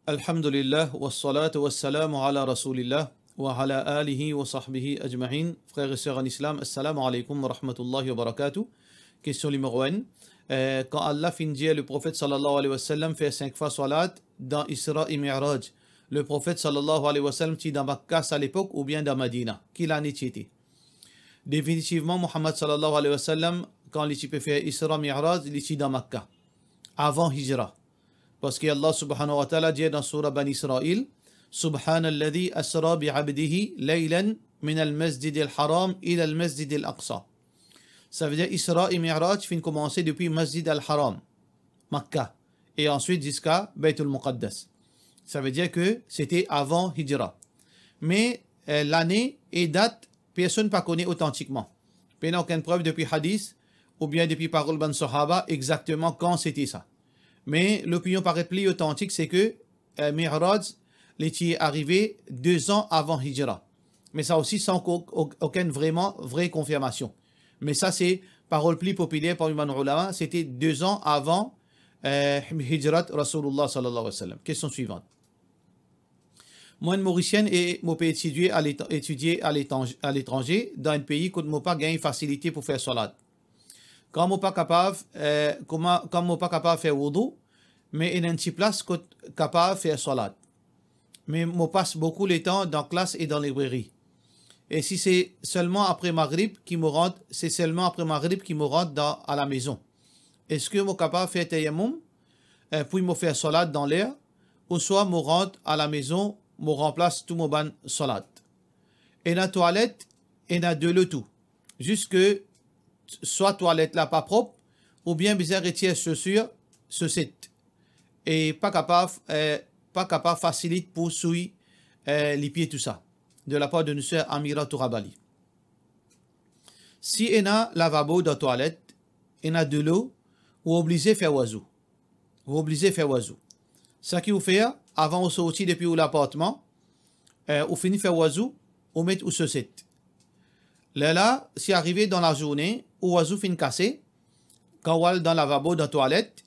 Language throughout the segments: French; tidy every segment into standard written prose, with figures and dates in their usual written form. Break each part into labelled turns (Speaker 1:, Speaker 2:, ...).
Speaker 1: Alhamdulillah, wassalatu wassalamu ala rasulillah, wa ala alihi wa sahbihi ajma'in. Frères et sœurs en islam, assalamu alaikum wa rahmatullahi wa barakatuh. Question numéro 1. Quand Allah finit dire le prophète sallallahu alayhi wa sallam fait 5 fois salat dans Isra et Mi'raj, le prophète sallallahu alayhi wa sallam était dans Makkah à l'époque ou bien dans Medina? Quelle année était? Définitivement, Muhammad sallallahu alayhi wa sallam, quand il peut faire Isra Mi'raj, il était dans Makkah, avant Hijra. Parce que Allah subhanahu wa ta'ala dit dans Surah Bani Israël, Subhanalladhi asra bi'abdihi laylan min al-masjid al-haram ila al-masjid al-aqsa. Ça veut dire Isra et Mi'raj finit commencer depuis Masjid al-Haram, Makkah, et ensuite jusqu'à Bayt al-Muqaddas. Ça veut dire que c'était avant Hijra. Mais l'année et date, personne ne connaît authentiquement. Il n'y a aucune preuve depuis Hadith ou bien depuis parole ban Sahaba exactement quand c'était ça. Mais l'opinion paraît plus authentique, c'est que Mi'raj est arrivé 2 ans avant Hijra. Mais ça aussi sans aucune vraie confirmation. Mais ça c'est parole plus populaire par les ulama, c'était 2 ans avant Hijrat Rasulullah sallallahu alayhi wa sallam. Question suivante. Moi, une Mauricienne et je peux étudier à l'étranger dans un pays où je n'ai pas gagné facilité pour faire salat. Quand je ne suis pas capable de faire wudu, mais il y a une petite place que je suis capable de faire salat. Mais je passe beaucoup de temps dans la classe et dans les librairies. Et si c'est seulement après Maghrib qui me rentre, à la maison. Est-ce que je suis capable de faire tayammum, puis me faire salat dans l'air, ou soit je rentre à la maison, je remplace tout mon ban salat. Et dans la toilette, il y a de l'eau tout. Juste que soit toilette là pas propre, ou bien bizarre retirer chaussures, ce site. Et pas capable facilite pour souiller les pieds, tout ça. De la part de notre sœur Amira Tourabali. Si il y a lavabo dans la toilette, il y a de l'eau, vous obligez de faire oiseau. Ce qu'il vous fait, avant de sortir depuis l'appartement, vous finissez de faire oiseau, vous mettez où ce site. Là, si arrivé dans la journée, oiseau fin cassé, quand on va dans le lavabo, dans la toilette,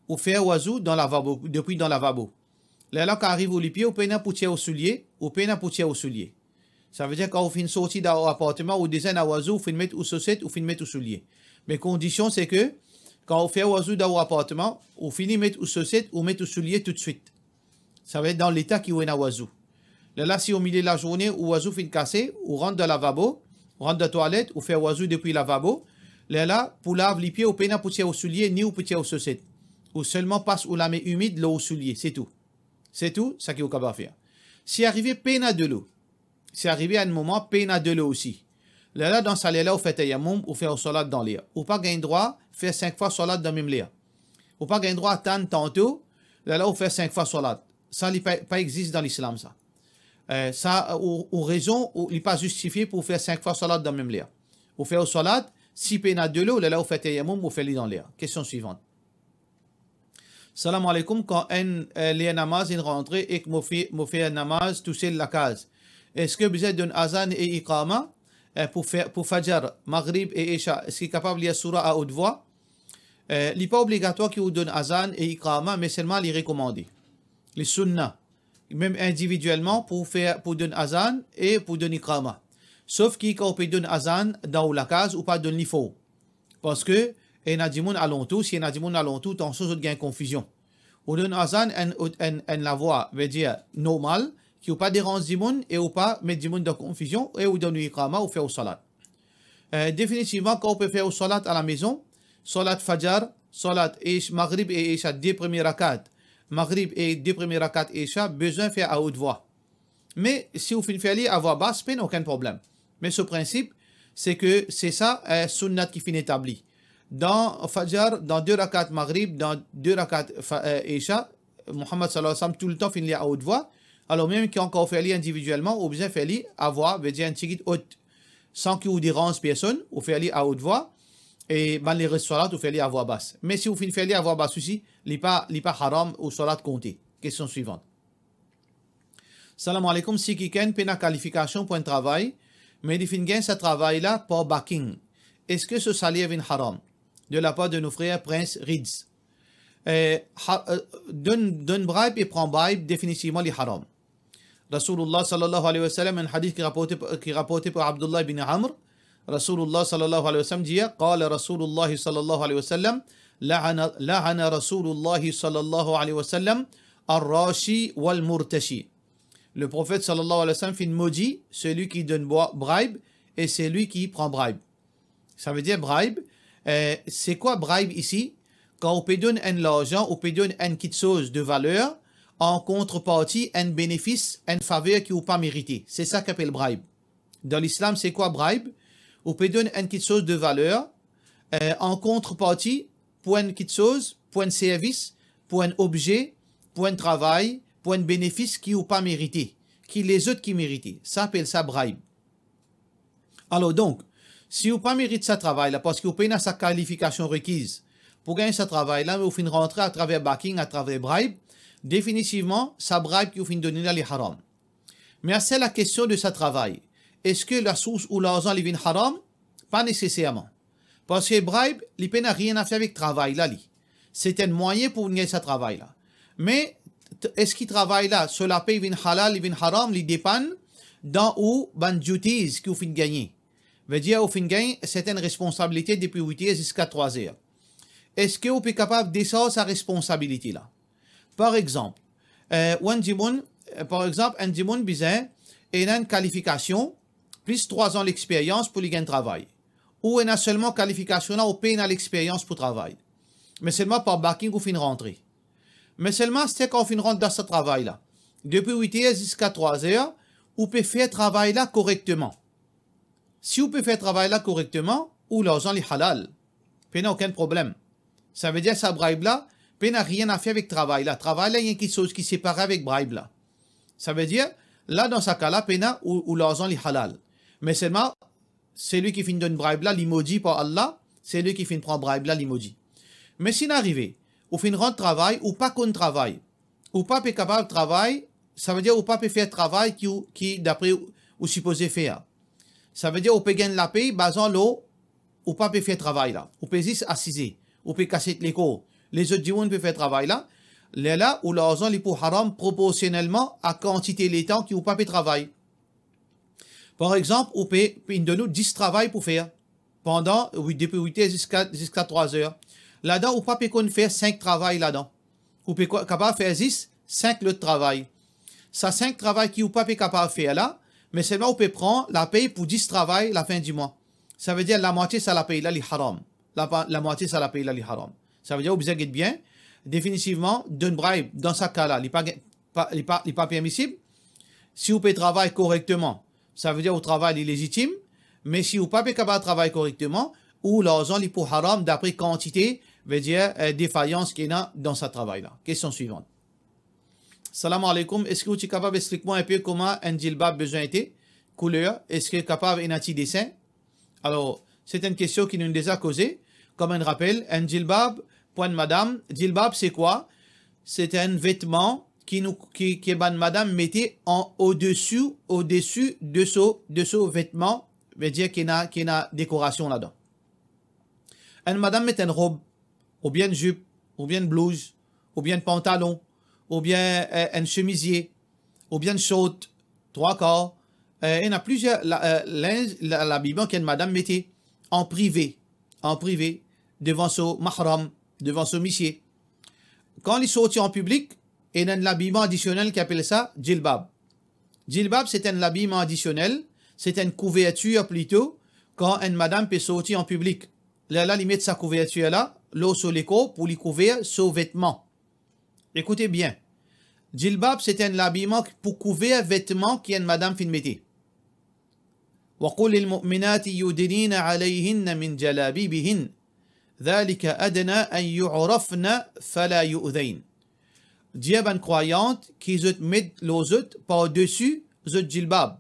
Speaker 1: ou faire oiseau dans le lavabo, depuis dans le lavabo. Là, quand arrive au pied, ou peine à poutier au soulier, Ça veut dire quand on finit sortir dans l'appartement, ou des oiseaux, ou finit mettre au saucette, ou finit mettre au soulier. Mais condition, c'est que, quand on fait oiseau dans l'appartement, on finit mettre au saucette, ou mettre au soulier tout de suite. Ça va être dans l'état qui est un oiseau. Là, si au milieu de la journée, oiseau finit cassé, ou rentre dans le lavabo, rentre dans la toilette, ou fait oiseau depuis le lavabo, là, pour laver les pieds, ou peine à poutier au soulier, ni au poutier au saucette. Ou seulement passe ou la main humide, l'eau au soulier, c'est tout. C'est tout, ça qu'il est capable de faire. Si arrivé peine à de l'eau, si arrivé à un moment, peine à de l'eau aussi. Là, dans ce là, vous faites tayammum, ou fait au salat dans l'air. Ou pas gagner droit, faire 5 fois salat dans le même l'air. Ou pas gagner droit à attendre tantôt, là, vous faites 5 fois salat. Ça n'est pas existe dans l'islam, ça. Ça, ou raison, il n'est pas justifié pour faire 5 fois salat dans le même l'air. Vous faites au salat, si peine à de l'eau, là, vous faites tayammum, vous faites dans l'air. Question suivante. Salam alaikum, quand les namaz est rentré et que je fais un namaz toucher la case, est-ce que vous êtes d'un azan et iqama pour Fajr, Maghrib et Isha, est-ce qu'il est capable de lire surah à haute voix? Il n'est pas obligatoire qu'il vous donne azan et iqama, mais seulement les recommandés. Les sunnah, même individuellement pour donner azan et pour donner iqama. Sauf qu'il peut donner azan dans la case ou pas donner l'ifo. Parce que et na dimoun alentou, si na dimoun alentou, ton chose gagne confusion. Ou donne azan en la voix veut dire normal, qui ou pas dérange dimoun et ou pas mettre dimoun dans confusion et ou donne iqama ou faire au salat. Définitivement, quand on peut faire au salat à la maison, salat fajr, salat maghrib et isha, 2 premiers rakats, maghrib et 2 premiers rakats isha, besoin de faire à haute voix. Mais si vous finissez à voix basse, pas aucun problème. Mais ce principe, c'est que c'est ça, sunnat qui finit établi. Dans Fajr, dans 2 rakats Maghrib, dans 2 rakats Isha, Muhammad sallallahu alayhi wa sallam tout le temps finit à haute voix. Alors même qui encore fait individuellement, ou bien fait à voix, veut dire un petit haute, sans qu'il vous dérange personne, ou fait à haute voix, et dans les restaurants, ou fait à voix basse. Mais si vous finissez à voix basse aussi, il n'est pas haram ou salat compté. Question suivante. Salam alaikum, si quelqu'un a une qualification pour un travail, mais il finit ce travail-là pour backing. Est-ce que ce salaire est haram? De la part de nos frères Prince Rids. donne bribe et prend bribe, définitivement, les haram. Rasulullah sallallahu alayhi wa sallam, un hadith qui est rapporté par Abdullah ibn Amr, Rasulullah sallallahu alayhi wa sallam dit, قال رسول الله صلى الله عليه وسلم لعن رسول الله صلى الله عليه وسلم الراشي والمرتشي. Le prophète sallallahu alayhi wa sallam fait une maudit celui qui donne bribe et celui qui prend bribe. Ça veut dire bribe. C'est quoi bribe ici? Quand on peut donner l'argent, on peut donner quelque chose de valeur en contrepartie un bénéfice, une faveur qui n'est pas méritée. C'est ça qu'appelle bribe. Dans l'islam, c'est quoi bribe? On peut donner quelque chose de valeur en contrepartie pour quelque chose, pour un service, pour un objet, pour un travail, pour un bénéfice qui n'est pas mérité, qui les autres qui méritent. Ça appelle ça bribe. Alors donc, si vous pas mérite ce travail-là, parce que vous payez sa qualification requise pour gagner ce travail-là, mais vous finissez rentrer à travers backing, à travers bribe, définitivement, ça bribe qui vous finit donner là les haram. Mais c'est la question de ce travail. Est-ce que la source ou l'argent est haram? Pas nécessairement. Parce que bribe, il n'a rien à faire avec le travail là. C'est un moyen pour gagner ce travail-là. Mais est-ce qu'il travaille là? Cela paye halal, haram, il dépend dans où les duties que vous finissez gagner. Veut dire, au fin gain, c'est une responsabilité depuis 8 heures jusqu'à 3 heures. Est-ce que vous êtes capable de descendre sa responsabilité là? Par exemple, un dimoun bizarre et a une qualification, plus 3 ans d'expérience pour lui gagner travail. Ou il a seulement qualification là, ou paye l'expérience pour travail. Mais seulement par backing ou fin rentrer. Mais seulement c'est quand on fin rentre dans ce travail là. Depuis 8 heures jusqu'à 3 heures, vous pouvez faire travail là correctement. Si vous pouvez faire travail là correctement, ou l'argent est halal, il n'y a aucun problème. Ça veut dire que ça bribe là, il n'a rien à faire avec le travail là. Travail là, il y a quelque chose qui sépare avec bribe là. Ça veut dire, là dans ce cas-là, ou l'argent est halal. Mais seulement, c'est lui qui finit de donner bribe là, l'immaudit par Allah, c'est lui qui finit de prendre bribe là, l'immaudit. Mais si n'arrive, ou finit rentre travail, ou pas qu'on travail, ou pas capable de travail, ça veut dire ou pas peut faire travail qui d'après ou supposé faire. Ça veut dire, on peut gagner la paye, basant l'eau, ou pas peut faire travail là. On peut juste assiser, on peut casser les cours. Les autres gens peuvent faire travail là. Là où l'argent est pour haram proportionnellement à quantité de temps qui ou pas peut travailler. Par exemple, on peut de nous 10 travail pour faire pendant depuis 8 heures jusqu'à 3 heures. Là-dedans, on pas peut faire 5 travail là-dedans. On peut capable de faire 10, 5 autres travail. Ça 5 travail qui ou pas peut capable de faire là. Mais seulement on peut prendre la paye pour 10 travail la fin du mois. Ça veut dire la moitié ça la paye là les haram. La moitié ça la paye là les haram. Ça veut dire vous avez bien définitivement d'une bribe dans ce cas-là, il n'est pas permissible. Si vous pouvez travailler correctement, ça veut dire au travail est légitime, mais si vous pas capable de travailler correctement ou l'argent est pour haram d'après quantité, veut dire défaillance qu'il y a dans ce travail là. Question suivante. Salam alaikum, est-ce que vous êtes capable d'expliquer un peu comment un djilbab besoin était? Couleur, est-ce que capable d'un petit dessin? Alors, c'est une question qui nous déjà causée. Comme un rappel, un djilbab, point de madame, djilbab c'est quoi? C'est un vêtement que madame mettait au-dessus de ce vêtement, veut dire qu'il y a une décoration là-dedans. Un madame met une robe, ou bien une jupe, ou bien une blouse, ou bien un pantalon, ou bien un chemisier, ou bien une short, 3 quarts. Il y en a plusieurs l'habillement qu'une madame mettait en privé, devant son mahram, devant son monsieur. Quand il sortit en public, il y a un habillement additionnel qui appelle ça djilbab. Djilbab, c'est un habillement additionnel, c'est une couverture plutôt, quand une madame peut sortir en public. Là, il met sa couverture là, l'eau sur les côtes pour lui couvrir son vêtement. Écoutez bien. Djilbab, c'est un habillement pour couvrir vêtements qu'une madame fin mettait. وَقُلْ لِلْمُؤْمِنَاتِ يُدْنِينَ عَلَيْهِنَّ مِنْ جَلَابِيبِهِنَّ ذَلِكَ أَدْنَى أَنْ يُعْرَفْنَ فَلَا يُؤْذَيْنَ. Dieu est croyante qu'ils mettent les autres par-dessus les djilbab.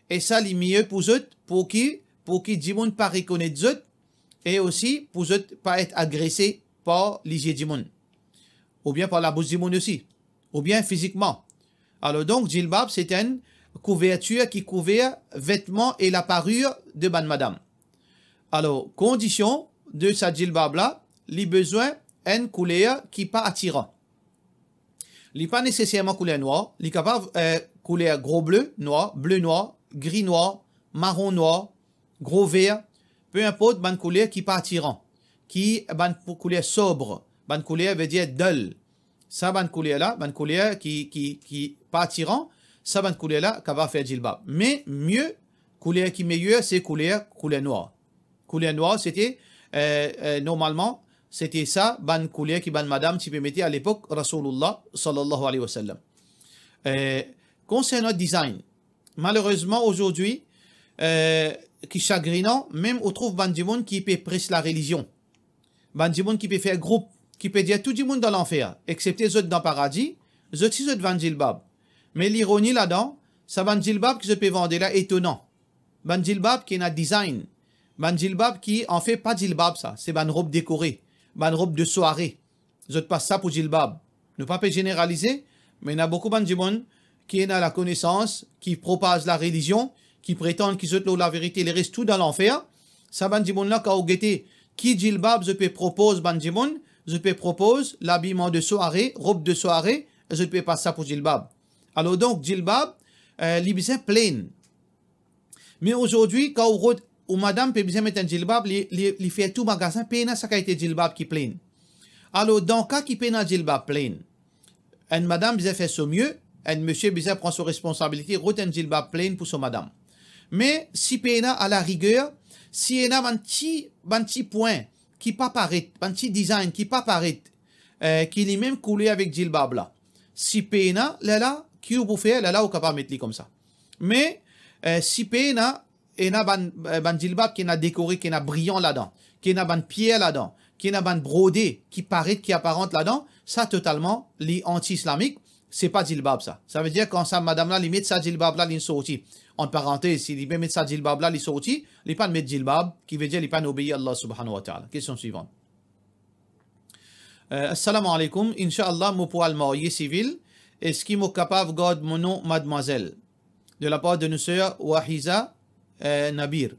Speaker 1: Et ça, c'est mieux pour eux, pour qui ne pas reconnaître eux, et aussi pour eux pas être agressés par les djimoun. Ou bien par la bouche djimoun aussi. Ou bien physiquement. Alors donc, djilbab, c'est une couverture qui couvre vêtements et la parure de ban madame. Alors, condition de sa djilbab là, les besoins une couleur qui pas attirant. Il n'est pas nécessairement couleur noire, il est capable couleur gros bleu noir, gris noir, marron noir, gros vert, peu importe, ban couleur qui pas attirant, qui ban couleur sobre, ban couleur veut dire dull. Ça ban couleur là, ban couleur qui pas attirant, ça ban couleur là capable faire djilbab. Mais mieux couleur qui meilleure c'est couleur noire. Couleur noire c'était normalement c'était ça, ban couleur qui ban madame tu peux mettre à l'époque Rasulullah sallallahu alayhi wa sallam. Concernant le design, malheureusement aujourd'hui, qui chagrinant, même on trouve ban du monde qui peut presser la religion. Ban du monde qui peut faire groupe, qui peut dire tout le monde dans l'enfer, excepté les autres dans le paradis, les autres ils vendent djilbab. Mais l'ironie là-dedans, ça ban djilbab qui se peut vendre là étonnant. Ban djilbab qui est un design. Ban djilbab qui en fait pas djilbab ça, c'est ban robe décorée. Ban robe de soirée. Je ne passe ça pour djilbab. Ne pas généraliser, mais il y a beaucoup de gens qui ont la connaissance, qui propagent la religion, qui prétendent qu'ils ont la vérité, ils restent tout dans l'enfer. Ça, ban gens là, quand vous guettez, qui djilbab, je peux proposer ban gens, je peux proposer l'habillement de soirée, robe de soirée, je peux passer ça pour djilbab. Alors donc, djilbab, il plein. Mais aujourd'hui, quand ou madame peut bien mettre un djilbab, il fait tout magasin, peine ça qui a été djilbab qui plein. Alors, dans le cas qui peine un djilbab plein, une madame bien fait son mieux, un monsieur bien prend ses responsabilités, route un djilbab plein pour son madame. Mais si peine à la rigueur, si il y a un petit point qui pas paraît, un petit design qui pas paraît, qui est même coulé avec djilbab là, si peine là, qui vous faire, là, vous capable mettre comme ça. Mais, si peine et na ban djilbab qui n'a décoré, qui n'a brillant là-dedans, qui n'a ban pierre là-dedans, qui n'a ban brodé, qui paraît, qui apparente là-dedans, ça totalement, les anti-islamiques, c'est pas djilbab ça. Ça veut dire quand ça, madame là, limite sa djilbab là, il sorti. En parenthèse, s'il veut mettre sa djilbab là, il sorti, il pas mettre djilbab, qui veut dire il pas obéir à Allah subhanahu wa ta'ala. Question suivante. Assalamu alaikum, Inch'Allah, mon poil marié civil, est-ce qu'il est capable de garder mon nom, mademoiselle? De la part de nos sœurs Wahiza Nabir.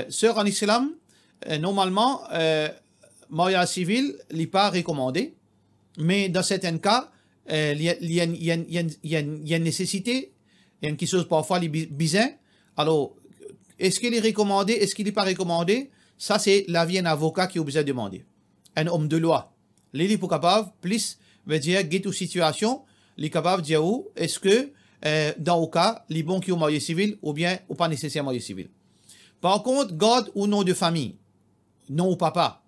Speaker 1: Sœur en islam, normalement, mariage civil n'est pas recommandé, mais dans certains cas, il y a une nécessité, il y a une chose parfois bizarre. Alors, est-ce qu'il est recommandé, est-ce qu'il n'est pas recommandé? Ça, c'est l'avis d'un avocat qui est obligé de demander. Un homme de loi. Il est capable, plus, veut dire, guette une situation, il est capable de dire est-ce que dans le cas, les bons qui ont marié civil ou bien ou pas nécessairement marié civil. Par contre, garde ou nom de famille, nom ou papa,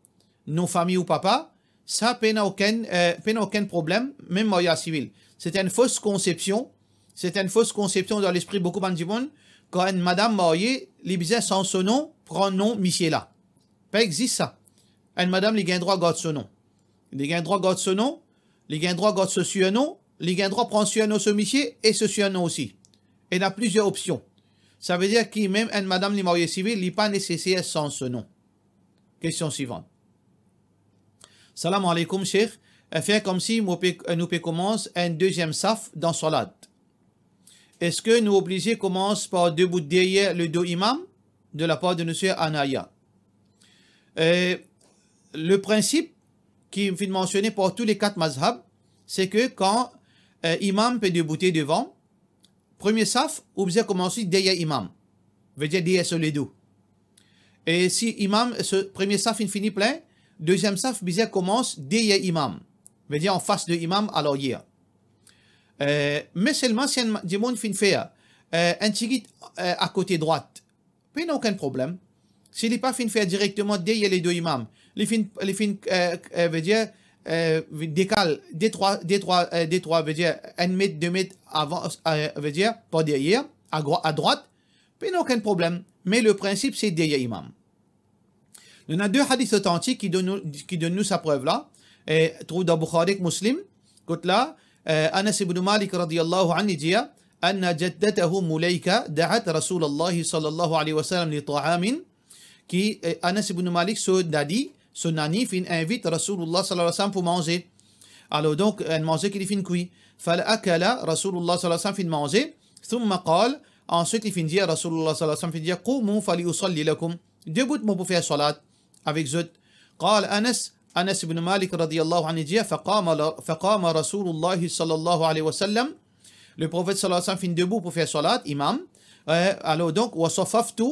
Speaker 1: nom famille ou papa, ça peine aucun problème, même mariage civil. C'est une fausse conception, dans l'esprit beaucoup de gens, quand une madame mariée, les bizarres sans son nom, prend nom monsieur là. Pas existe ça. Une madame, les gagne droit garde son nom. Les gagne droit garde son nom, les gagne droit garde ce surnom, les gagne droit prend ce nom ce monsieur et ce surnom aussi. Et il y a plusieurs options. Ça veut dire que même une madame les mariée civile, il n'est pas nécessaire sans ce nom. Question suivante. Salam alaikum, cheikh. Faire comme si nous pouvons commencer un deuxième saf dans salat. Est-ce que nous obligés commencer par debout derrière le dos imam de la part de monsieur Anaya? Le principe qui est mentionné par tous les 4 mazhab, c'est que quand imam peut débouter devant, premier saf, obligé commencer derrière imam. Veut dire derrière sur les dos. Et si imam, ce premier saf il finit plein, deuxième saf, bizarre commence derrière imam. Veut dire en face de imam à l'arrière. Mais seulement si un monde finit faire un tigit à côté droite, il n'y a aucun problème. S'il n'est pas fin faire directement derrière les deux imams, les fin veut dire décale des trois veut dire 1 mètre, 2 mètres avant, veut dire pas derrière, à droite, il n'y a aucun problème. Mais le principe c'est derrière imam. Il y a 2 hadiths authentiques qui donnent nous sa preuve là. Trouve dans Bukhari et Muslim. Côté là, Anas ibn Malik radiyallahu anhu dit أن جدته مليكة دعت رسول الله صلى الله عليه وسلم لطعام qui Anas ibn Malik son dadi, son nani fin invite Rasulullah sallallahu alayhi wa sallam pour manger. Alors donc elle mangeait qu'il fin cuit. فَلَأَكَلَ Rasulullah sallallahu alayhi wa sallam fin manger. ثم قال ensuite il fin dire Rasulullah sallallahu alayhi wa sallam fin dire قوموا فليصلي لكم. Debout pour faire salat avec zut. قال أنس Anas ibn Malik radiyallahu anhu dit فقام رسول الله صلى الله عليه وسلم. Le prophète sallallahu alayhi wa sallam finit debout pour faire salat, imam. Alors donc, wasafaftu,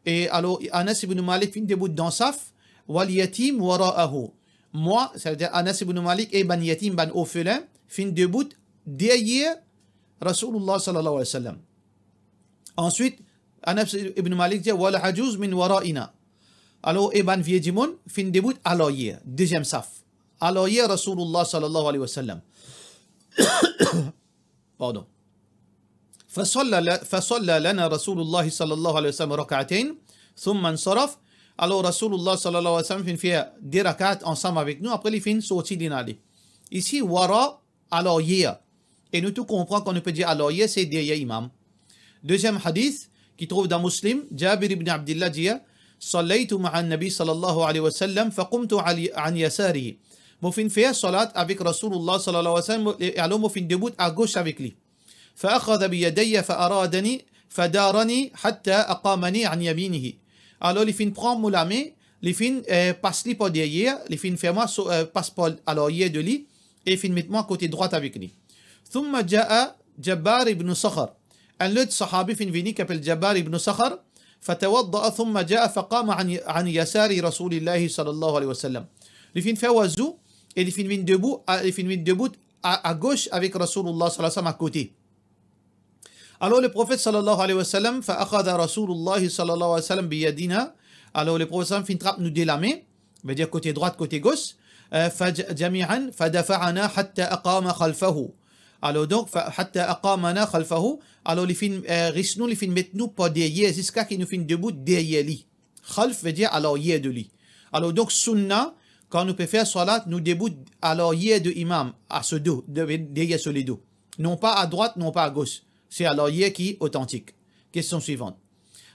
Speaker 1: et alors Anas ibn Malik finit debout dans saf, wal yatim wara'ahu. Moi, ça veut dire Anas ibn Malik et ban yatim, ban orphelin, finit debout derrière Rasulullah sallallahu alayhi wa sallam. Ensuite, Anas ibn Malik dit wal hajuz min wara'ina. Alors, Ibn Viedjimoun finit debout à l'arrière, deuxième saf. À l'arrière, Rasulullah sallallahu alayhi wa sallam. Pardon. فصلى لنا رسول الله صلى الله عليه وسلم ركعتين ثم انصرف. Alors Rasulullah sallallahu alayhi wa sallam fait des rakats ensemble avec nous, après il finit sorti d'inali. Ici, wara à l'arrière. Et nous tout comprenons qu'on peut dire à l'arrière, c'est derrière imam. Deuxième hadith qui trouve dans Muslim, Jabir ibn Abdullah dit صليت مع النبي صلى الله عليه وسلم فقمت عن يساره. Moi fin faire salat avec Rasulullah sallallahu alayhi wa sallam et alors moi fin debout à gauche avec lui. فأخذ بيدي فأرادني فدارني حتى أقامني عن يمينه. Alors il fin prend la main, il fin passe lui par derrière, il fin fait moi passe par à l'arrière de lui et fin met moi côté droit avec lui. ثم جاء جبار بن صخر. Un autre sahabi fin venu qui s'appelle Jabbar ibn Sakhar. فتوضأ ثم جاء فقام عن يسار رسول الله صلى الله عليه وسلم. Il fin fait wazou et il fin debout à gauche avec Rasulullah sallallahu alayhi wa sallam à côté. Alors le prophète sallallahu alayhi wa sallam فأخذ رسول الله صلى الله عليه وسلم بيدنا. Alors le prophète sallallahu alayhi wa sallam fin trappe nous de la main, veut dire côté droite, côté gauche. جميعا فدفعنا حتى أقام خلفه. Alors donc حتى أقامنا خلفه. Alors les fin risque nous les fin mettre nous pas derrière jusqu'à qu'il nous fin debout derrière lui. Khalf veut dire à l'arrière de lui. Alors donc sunna quand nous peut faire salat nous debout à l'arrière de imam à ce dos derrière sur les dos. Non pas à droite, non pas à gauche. C'est à l'arrière qui est authentique. Question suivante.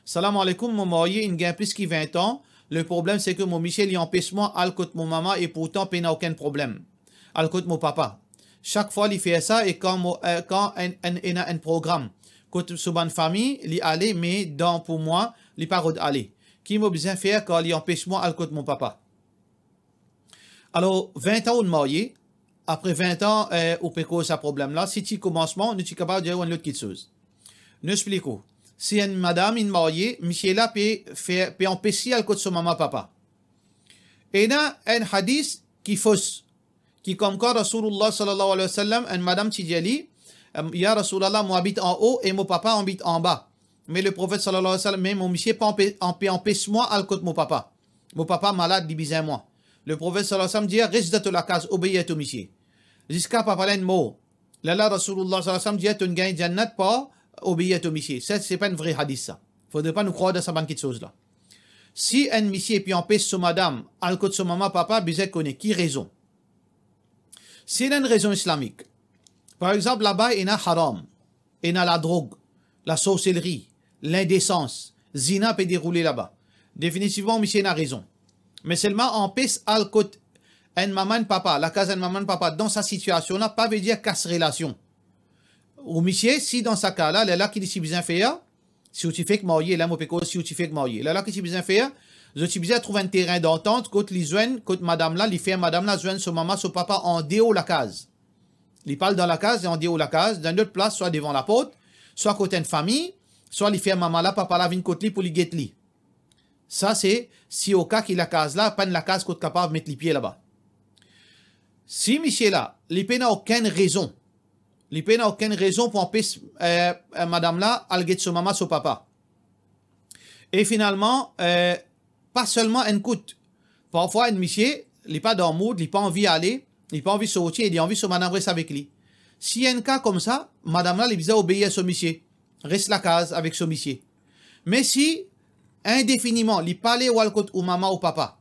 Speaker 1: Salam alaikum, mon marié, il gagne plus que 20 ans. Le problème, c'est que mon Michel y empêche moi à côté mon maman et pourtant, il n'a aucun problème. À côté mon papa. Chaque fois, il fait ça et quand il a un programme, côté sur une famille, il allait, mais dans pour moi, il pas aller. Qui m'a besoin de faire quand il empêche moi à côté mon papa? Alors, 20 ans de marié. Après 20 ans, on peut causer ce problème-là. Si tu commencement, nous sommes capables de dire une autre chose. Nous expliquons. Si une madame, une mariée, Michela peut empêcher à côté de son maman, papa. Et il y a un hadith qui fausse. Qui comme quoi Rasulullah sallallahu alayhi wa sallam, une madame Tidjali, Ya Rasulallah, moi habite en haut et mon papa habite en bas. Mais le prophète sallallahu alayhi wa sallam, mais mon monsieur peut empêcher moi à côté de mon papa. Mon papa malade, dit bizarre moi. Le prophète sallallahu alayhi wa sallam dit, reste de la case, obéis au monsieur. Jusqu'à pas parler de mots. Là, Rasulullah sallallahu alayhi wa sallam dit, tu ne gagnes jannat pas, obéis au monsieur. Ça, c'est pas une vraie hadith, ça. Faudrait pas nous croire dans cette banquette chose là. Si un monsieur peut empêcher son madame, à côté de son maman, papa, bizarre connaît. Qui raison? C'est une raison islamique. Par exemple, là-bas, il y a haram, il y a la drogue, la sorcellerie, l'indécence, zina peut dérouler là-bas. Définitivement, monsieur a raison. Mais seulement empêche al côté un maman papa, la case un maman papa dans sa situation là, pas veut dire casse relation. Ou monsieur, si dans sa cas là, là qui dit si bien faire, si tu fais que marier, là mon péco, si tu fais que marier, là qui dit bien faire, je suis bien trouver un terrain d'entente côté les joignent, côté madame là, il fait madame là joigne son maman, son papa en déo la case. Il parle dans la case et en déo la case, dans d'autres place, soit devant la porte, soit côté une famille, soit il fait maman là, papa là vient côté pour lui guetter lui. Ça, c'est si au cas qu'il la case là, pas la case qu'on est capable de mettre les pieds là-bas. Si Michel là, il n'a aucune raison, pour empêcher madame là, à guetter son maman, son papa. Et finalement, pas seulement un coûte. Parfois, un Michel, il n'est pas dans le mood, il n'a pas envie d'aller, il n'a pas envie de sortir, il a envie de se manœuvrer avec lui. Si y a un cas comme ça, madame là, il vient obéir à ce Michel. Reste la case avec ce Michel. Mais si indéfiniment, il parle ou maman ou papa.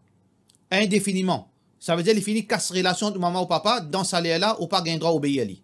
Speaker 1: Indéfiniment. Ça veut dire qu'il finit casse relation de maman ou papa dans sa là ou pas gain droit obéir à lui.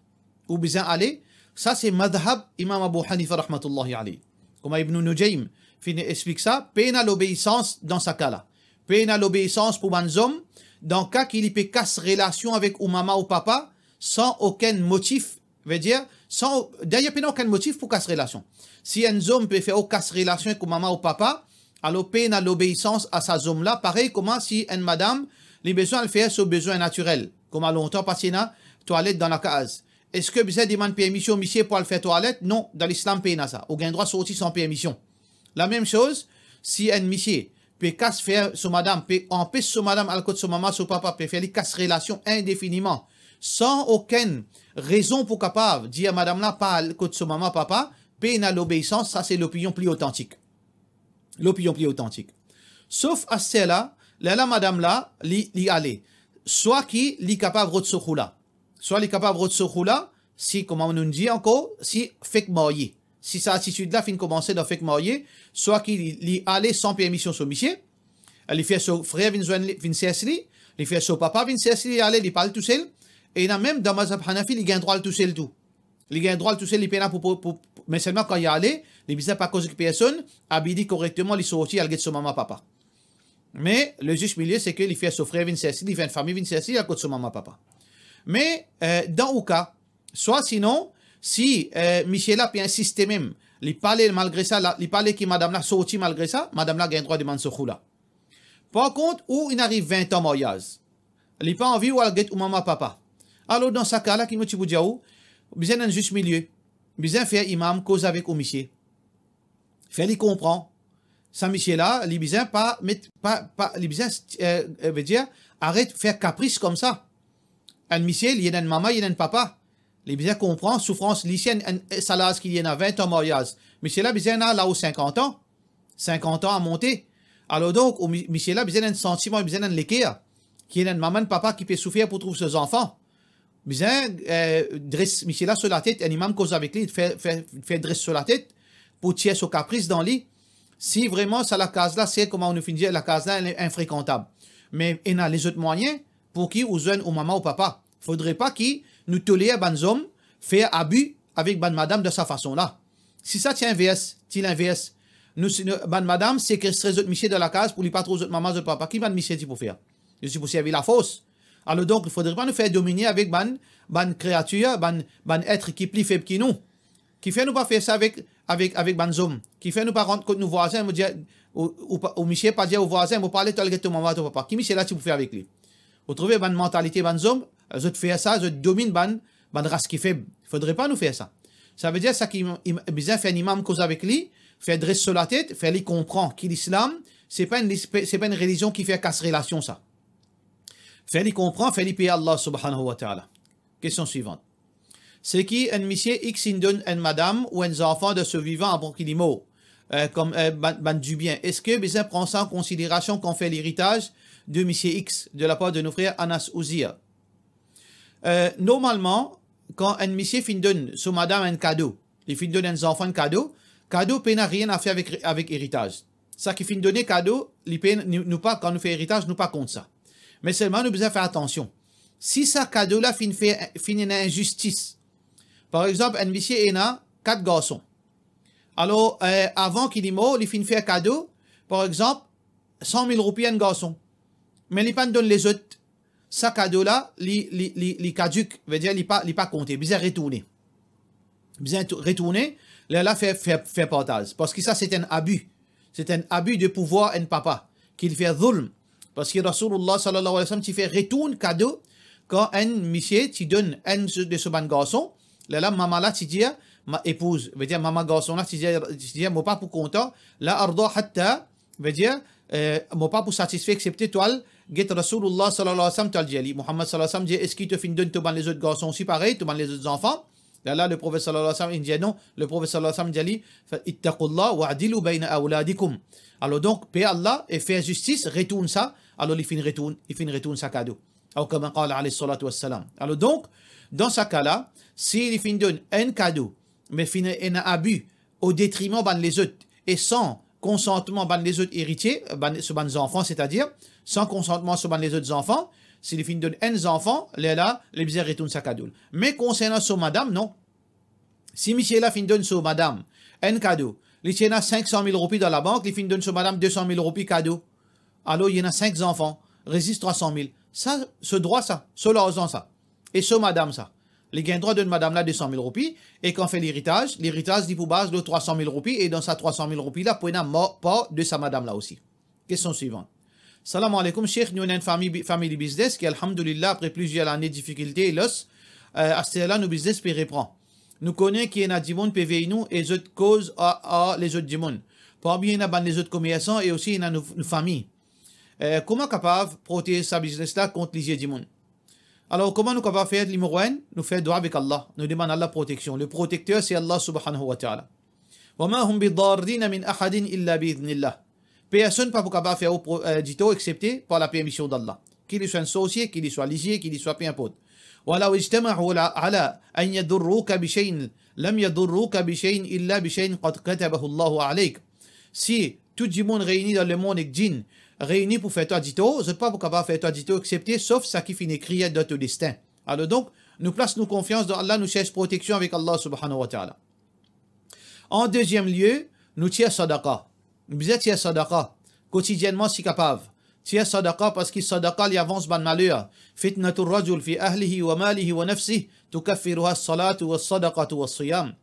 Speaker 1: Ou besoin aller. Ça c'est madhab Imam Abu Hanifa rahmatullahi alayhi. Comme Ibn Nujaym explique ça, peine l'obéissance dans sa cas là. Peine l'obéissance pour un homme dans le cas qu'il peut casse relation avec ou maman ou papa sans aucun motif. Veut dire sans d'ailleurs peine aucun motif pour casse relation. Si un homme peut faire aucune casse relation avec ou maman ou papa, alors peine à l'obéissance à sa homme là, pareil comment si une madame les besoins, le faire sur besoin naturel. Comme à longtemps, passer na toilette dans la case. Est-ce que besoin demande permission, monsieur, pour le faire toilette? Non, dans l'islam, paye ça. Ou gain droit sortir sans permission. La même chose, si un monsieur peut casse faire sur madame, peut empêcher sur madame, à côté sur maman, sur papa, peut faire les casse relation indéfiniment, sans aucune raison pour capable dire madame là, pas à côté sur maman, papa, paye na l'obéissance, ça c'est l'opinion plus authentique. L'opinion plus authentique. Sauf à celle-là, là, madame là, li aller. Soit qui li capable de se là. Soit li capable de se là, si, comme on nous dit encore, si fait marié. Si sa attitude là fin commencer dans fait marié, soit qu'il li aller sans permission sur monsieur, il fait son frère vin sesli, il fait son papa vin sesli aller, il parle tout seul, et il a même dans mazhab Hanafi, il gagne droit tout seul tout. Il gagne droit tout seul, il peine pour mais seulement quand il allait, il bizarre pas cause de personne, habillé correctement, il sorti, il get son maman papa. Mais le juste milieu, c'est qu'il fait son frère vin sesli, il fait une famille vin sesli, à côté de son maman papa. Mais dans au cas, soit sinon, si Michel a insisté même, il parlait malgré ça, il parlait que madame là sorti malgré ça, madame là a le droit de demander ce là. Par contre, où il arrive 20 ans mariage, il n'a pas envie ou elle get ou maman papa. Alors dans ce cas-là, qui me dit vous besoin d'un juste milieu, besoin faire imam cause avec au Michel. Faire lui comprend. Ça Michel là, il besoin pas il besoin veut dire arrête faire caprice comme ça. Un Michel, il y a une maman, il y a un papa. Les besoins comprennent souffrance lycéenne, salaire qu'il y en a 20 ans mariage. Michel là, besoin là où 50 ans. 50 ans à monter. Alors donc, Michel là, besoin d'un sentiment, besoin d'un l'équerre. Qui est une maman, papa qui peut souffrir pour trouver ses enfants. Besoin dresse Michel là sur la tête, un imam cause avec lui, fait dresse sur la tête pour tirer son caprice dans lui. Si vraiment ça la case là, c'est comment on nous finit la case là, elle est infréquentable. Mais il y a les autres moyens pour qui ou jeune ou maman ou papa. Faudrait pas qu'ils nous tolèrent ban hommes faire abus avec ban madame de sa façon là. Si ça tient inverse, nous ban madame séquestrer autres Michel dans la case pour lui pas trop autres maman autres papa. Qui ban Michel pour faire? Je suis pour servir la fausse. Alors donc il faudrait pas nous faire dominer avec ban créature, ban être qui plus faible que nous. Qui fait nous pas faire ça avec ban hommes. Qui fait nous pas rendre compte nos voisins me dire ou Michel pas dire aux voisins vous parler tel que ton maman ton papa. Qui Michel là tu pour faire avec lui? Vous trouvez ban mentalité ban hommes, je fais ça, je domine ban race qui faible. Il faudrait pas nous faire ça. Ça veut dire ça qui besoin faire un imam cause avec lui, faire dresse sur la tête, faire lui comprendre que l'islam c'est pas une religion qui fait casse relation ça. Faire lui comprendre, faire lui payer Allah subhanahu wa ta'ala. Question suivante. C'est qui un monsieur X donne une madame ou un enfant de ce vivant avant qu'il est mort, comme du bien. Est-ce que besoin prend ça en considération qu'on fait l'héritage de monsieur X de la part de nos frères Anas Ouzia? Normalement, quand un monsieur fin donne sur madame un cadeau, il fin donne un enfant un cadeau n'a rien à faire avec héritage. Ça qui fin donner cadeau, nous pas, quand nous fait héritage, nous pas contre ça. Mais seulement nous besoin faire attention. Si ça cadeau là fin une injustice, par exemple, un monsieur a 4 garçons. Alors, avant qu'il est mort, il fin fait un cadeau, par exemple, 100 000 roupies à un garçon. Mais il pas donne les autres. Ça cadeau là, les caduc, veut dire, il pas compté, besoin retourner. Besoin retourner, là fait partage. Parce que ça, c'est un abus. C'est un abus de pouvoir un papa, qu'il fait dhulm. Parce que Rasulullah sallallahu alayhi wa sallam, tu fais retourne cadeau, quand un monsieur, tu donnes un de ce bon garçon, là, maman là, tu dis, ma épouse, veut dire, maman garçon là, tu dis, moi pas pour content, là, arda hatta, veut dire, moi pas pour satisfaire, excepté toi, get Rasulullah sallallahu alayhi wa sallam, tu dit, Muhammad sallallahu alayhi wa sallam dit, est-ce qu'il te finit donne les autres garçons aussi pareil, tu les autres enfants? Là, le prophète sallallahu alayhi wa sallam, il dit non, le prophète sallallahu alayhi wa sallam dit, ittaqullah wa adilu bayna awladikum. Alors donc, paix Allah et faire justice, retourne ça, alors il finit retourne sa cadeau. Alors comme qala alayhi salatu wa salam. Alors donc, dans ce cas-là, s'il finit donne un cadeau, mais finit un abus au détriment de les autres et sans consentement de les autres héritiers, sur les enfants, c'est-à-dire sans consentement sur les autres enfants, s'il finit donne un enfant, là, les bizarres retournent sa cadeau. Mais concernant sur madame, non. Si Michel a finit donne sur madame un cadeau, il y a 500 000 roupies dans la banque, il finit donne sur madame 200 000 roupies cadeau. Alors il y en a 5 enfants, résiste 300 000. Ça, ce droit, ça, ce l'argent, ça. Et ce madame, ça. Les gains droit de madame là 200 000 roupies, et quand on fait l'héritage dit pour base de 300 000 roupies, et dans sa 300 000 roupies là, pour n'a pas de sa madame là aussi. Question suivante. Salam alaikum, Cheikh, nous avons une famille business qui, alhamdulillah, après plusieurs années de difficultés, à ce là, nos business peut reprendre. Nous connaissons qu'il y a des gens qui peuvent nous et les autres causes à les autres gens. Parmi il y a les autres commerçants et aussi il y a nos familles. Comment capable de protéger sa business là contre les gens? Alors, comment nous capable de faire numéro 1? Nous faisons dua avec Allah. Nous demandons Allah protection. Le protecteur, c'est Allah subhanahu wa ta'ala. وَمَا هُمْ بِضَارِّينَ مِنْ أَحَدٍ إِلَّا بِإِذْنِ اللَّهِ. Personne pas capable de faire dito excepté par la permission d'Allah. Qu'il soit un sorcier, qu'il soit lisier, qu'il soit peu importe. وَلَوْ اجْتَمَعُوا عَلَى أَنْ يَضُرُّوكَ بِشَيْءٍ لَمْ يَضُرُّوكَ بِشَيْءٍ إِلَّا بِشَيْءٍ قَدْ كَتَبَهُ اللَّهُ عَلَيْكَ. Si tout le monde réuni dans le monde et djinn réunis pour faire toi dito, vous n'êtes pas capable de faire toi dito excepté sauf ça qui finit écrit dans ton destin. Alors donc, nous plaçons nos confiance dans Allah, nous cherchons protection avec Allah subhanahu wa ta'ala. En deuxième lieu, nous tirons sadaqa. Nous tirons sadaqa quotidiennement si capable. Tirons sadaqa parce que sadaqa lui avance ban malheur. Fitnatul rajul fi ahlihi wa malihi wa nafsihi tukaffiruha as-salatu was-sadaqatu was-siyam.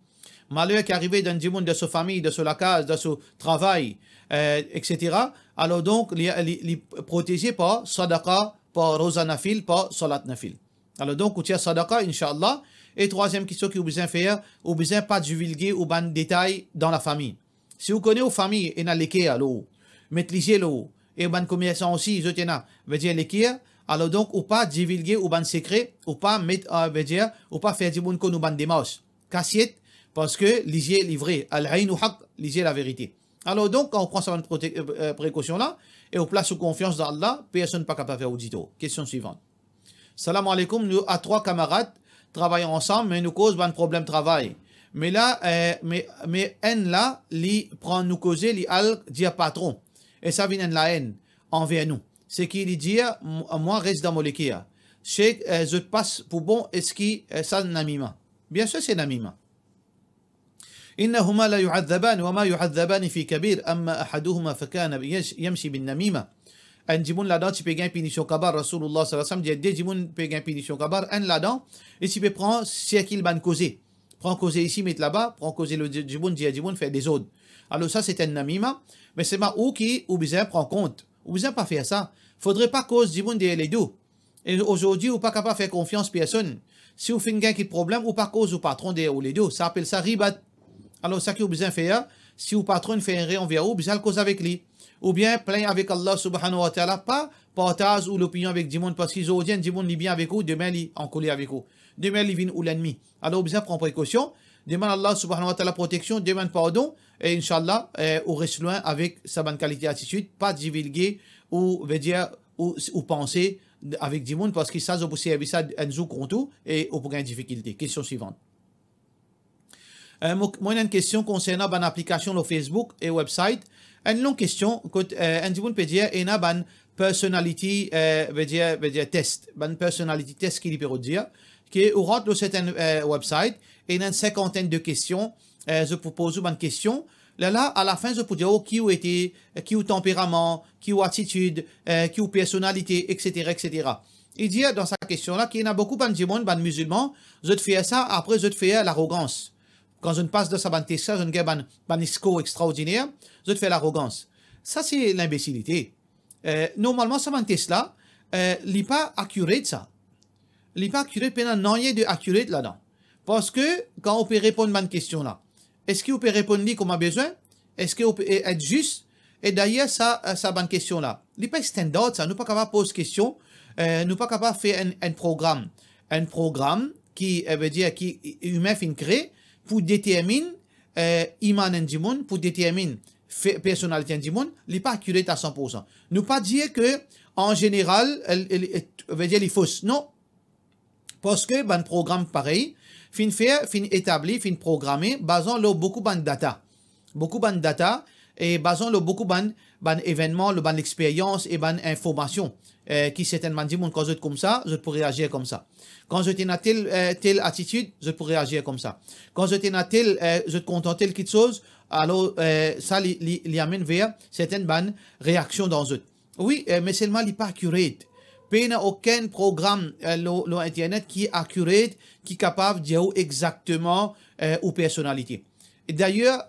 Speaker 1: Malheur qui est arrivé dans le monde de sa famille, de sa case, de son travail, etc. Alors donc, il est protégé par sadaqa, par rosa nafil, par salat nafil. Alors donc, on tient sadaqa, Inch'Allah. Et troisième question que vous besoin faire, vous besoin pas divulguer ou ban détails dans la famille. Si vous connaissez vos familles, et na l'équerre, l'eau, maîtriser l'eau, et ban commerçant aussi, je tiens à, veut dire l'équerre, alors donc, ou pas divulguer ou ban secret, ou pas mettre, veut dire, ou pas faire du monde qu'on nous ban démarche. Cassiette, parce que lisier livré, al-ayn ou haq, lisier la vérité. Alors donc, quand on prend cette précaution-là, et on place sous confiance dans Allah, personne n'est pas capable de faire audito. Question suivante. Salam alaikum, nous, à 3 camarades, travaillons ensemble, mais nous causons un problème de travail. Mais là, mais haine là, li prend nous causer, li al dire patron. Et ça vient de la haine envers nous. C'est qu'il dit, moi, reste dans mon l'équerre. Je passe pour bon, est-ce que ça namima? Bien sûr, c'est namima. إنهما لا يعذبان وما يعذبان في كبير أما أحدهما فكان يمشي بالنميمة. Un djimoun là-dedans, tu peux gagner punition kabar. Rasulullah sallallahu alayhi wa sallam dit deux djimoun peut gagner punition kabar. Un là-dedans, et tu peux prendre ce qu'il va causer. Prends causer ici, mettre là-bas, prends causer le djimoun, dit à djimoun, faire des autres. Alors ça, c'est un namima, mais c'est ma ou qui, ou besoin, prend compte. Ou besoin pas faire ça. Faudrait pas cause djimoun de les deux. Et aujourd'hui, ou pas capable de faire confiance personne. Si vous faites un qui problème, ou pas cause ou patron de les deux. Ça appelle ça ribat. Alors, ça qui vous besoin faire, si vous patron fait un rayon vers vous, besoin cause avec lui. Ou bien, plein avec Allah subhanahu wa ta'ala, pas partage ou l'opinion avec du monde, parce qu'ils ont dit, du monde est bien avec vous, demain, il est en colère avec vous. Demain, il vient ou l'ennemi. Alors, besoin prendre précaution, demande Allah subhanahu wa ta'ala protection, demande pardon, et Inch'Allah, on reste loin avec sa bonne qualité d'attitude, pas divulguer ou, veut dire, ou penser avec du monde, parce que ça, vous pouvez ça, un zou contre tout, et vous pouvez une difficulté. Question suivante. Moi, j'ai une question concernant une application sur Facebook et website. Une longue question, un petit peu peut dire, il y a une personality, veut dire test, une personality test qui peut dire, que vous rentrez sur cette website, et il y a une cinquantaine de questions, je vous pose une question. Là, à la fin, je peux dire, qui ou était, qui ou tempérament, qui ou attitude, qui ou personnalité, etc., etc. Il dit dans sa question-là qu'il y a beaucoup de gens, de musulmans, je te fais ça, après je te fais l'arrogance. Quand je ne passe de sa bonne test, je ne gagne pas un score extraordinaire, je te fais l'arrogance. Ça, c'est l'imbécilité. Normalement, sa bonne test là, il n'est pas accurate, ça. Il n'est pas accurate, mais il n'y a rien de accurate là-dedans. Parce que, quand on peut répondre à une question là, est-ce qu'on peut répondre comme on a besoin? Est-ce qu'on peut être juste? Et d'ailleurs, ça bonne question là. Il n'est pas standard, ça. Nous ne sommes pas capables de poser question. Nous ne sommes pas capables de faire un programme. Un programme qui veut dire qui humain fin créé pour déterminer iman du monde, pour déterminer personnalité du monde, il n'est pas accurate à 100%. Nous pas dire que en général, veut dire les fausses. Non. Parce que un programme pareil, fin établi, fin programmé, basant sur beaucoup de data. Beaucoup de data et basant sur beaucoup de événements, de expérience et d'informations. Qui certainement dit, quand je suis comme ça, je pourrais réagir comme ça. Quand je suis dans telle attitude, je pourrais réagir comme ça. Quand je suis dans je te contente telle quelque chose, alors ça l'y amène vers certaines bonnes réactions dans eux. Oui, mais seulement il n'est pas accurate. Il n'y a aucun programme sur Internet qui est accurate, qui est capable de dire exactement aux personnalités. D'ailleurs,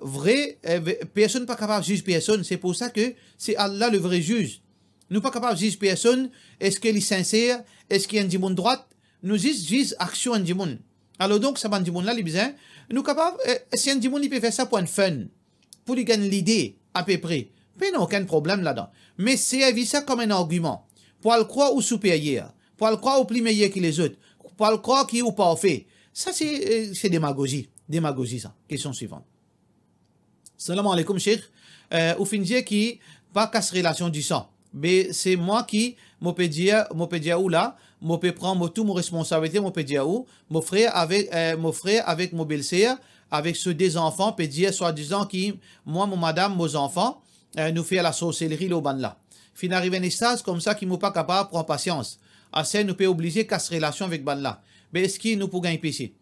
Speaker 1: personne n'est pas capable de juger personne. C'est pour ça que c'est Allah le vrai juge. Nous pas capables de juger personne, est-ce qu'il est sincère, est-ce qu'il y a un djimoun droite, nous juge action un djimoun. Alors donc, ça va un djimoun là, les bizarres, nous capables, si un djimoun il peut faire ça pour un fun, pour lui gagner l'idée, à peu près, mais non, aucun problème là-dedans. Mais c'est ça comme un argument, pour le croire au supérieur, pour le croire au plus meilleur que les autres, pour le croire qu'il est au parfait. Ça, c'est démagogie. Démagogie, ça. Question suivante. Salam alaikum, Cheikh. Au fin de qui pas casse relation du sang. Mais c'est moi qui me peux dire où là, me peux prendre toute mon responsabilité, me peux dire où, mon frère avec mon belle-sœur, avec ceux des enfants, peut dire soi-disant qui, moi, mon madame, mes enfants, nous fait la sorcellerie, le ban là. Fin d'arriver à un stade comme ça qui n'est pas capable de prendre patience. Assez, nous peut obliger casse relation avec ban là. Mais est-ce qu'il nous peut gagner péché?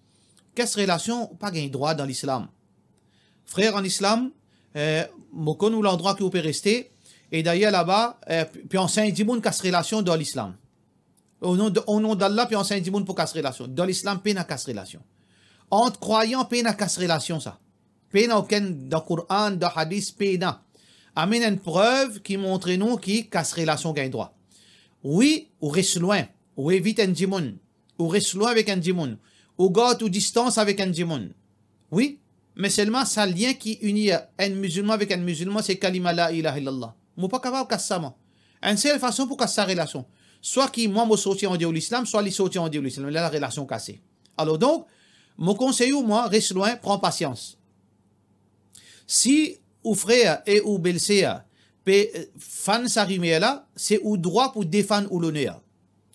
Speaker 1: Casse relation, pas gagner droit dans l'islam. Frère en islam, nous connaissons l'endroit qui vous peut rester. Et d'ailleurs là-bas, puis on s'est dit moun casse relation dans l'islam. Au nom d'Allah, puis on s'est dit moun pour casse relation. Dans l'islam, peine à casse relation. Entre croyants, peine à casse relation ça. Peine à aucun dans le Coran, dans le hadith, peine à. Amène une preuve qui montre nous qui casse relation gagne droit. Oui, ou reste loin, ou évite un djimoun, ou reste loin avec un djimoun, ou garde ou distance avec un djimoun. Oui, mais seulement ça lien qui unit un musulman avec un musulman, c'est kalima la ilaha illallah. Moi pas capable de casser ça, moi. Une seule façon pour casser sa relation. Soit qui, moi, me sorti en Dieu l'islam, soit lui sorti en Dieu l'islam. Là, la relation cassée. Alors donc, mon conseil ou moi, reste loin, prends patience. Si ou frère et ou belle-sœur fan sa rumeur là, c'est ou droit pour défendre ou l'honneur.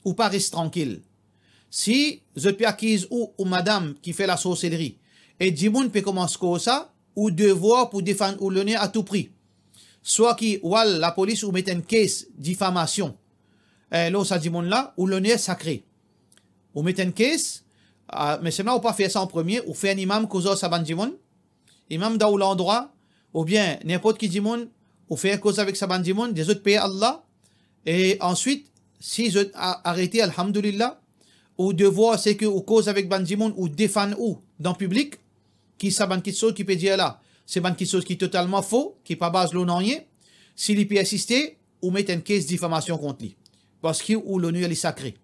Speaker 1: Ou pas reste tranquille. Si je peux acquise ou madame qui fait la sorcellerie, et Djimoun peut commencer comme ça, ou devoir pour défendre ou l'honneur à tout prix. Soit qui, ou la police ou met une caisse diffamation. Là, ça Djimoun là, ou l'honneur sacré. Ou met une caisse, mais c'est là ou pas faire ça en premier, ou fait un imam cause ça ban Djimoun, imam dans l'endroit, ou bien n'importe qui Djimoun, ou faire cause avec sa ban Djimoun, des autres payer Allah, et ensuite, si je arrête, alhamdulillah, ou devoir c'est que ou cause avec ban Djimoun, ou défendre ou dans le public, qui ça ban chose qui peut dire là, c'est ban chose qui est totalement faux, qui n'est pas base l'on rien, s'il y peut assister, ou mettre une caisse de diffamation contre lui. Parce que ou l'honneur est sacré.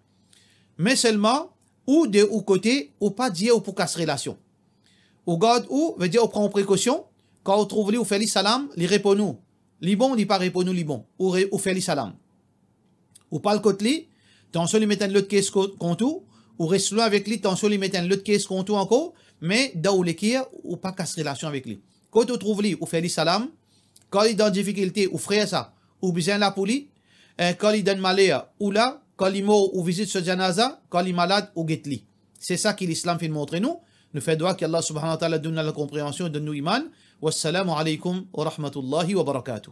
Speaker 1: Mais seulement, ou de ou côté, ou pas dire ou pour casser relation. Ou garde ou, veut dire ou prend précaution, quand on trouve lui ou fait li salam, li répond nous. Li bon, li pas répond nous, li bon. Ou fait li salam. Ou pas le côté li, tension lui mettre l'autre caisse contre ou reste loin avec lui, tension lui mettre l'autre caisse contre encore, mais dans les qui ou pas casser relation avec lui. Quand on trouve lui ou fait li salam, quand il est dans difficulté ou frère ça, ou besoin la pour lui, quand il donne malheur ou là, quand il mort ou visite ce janaza, quand il est malade ou guette li. C'est ça que l'islam fait montrer nous. Nous fait droit qu'Allah subhanahu wa ta'ala donne la compréhension de nous iman. Wassalamu alaikum wa rahmatullahi wa barakatuh.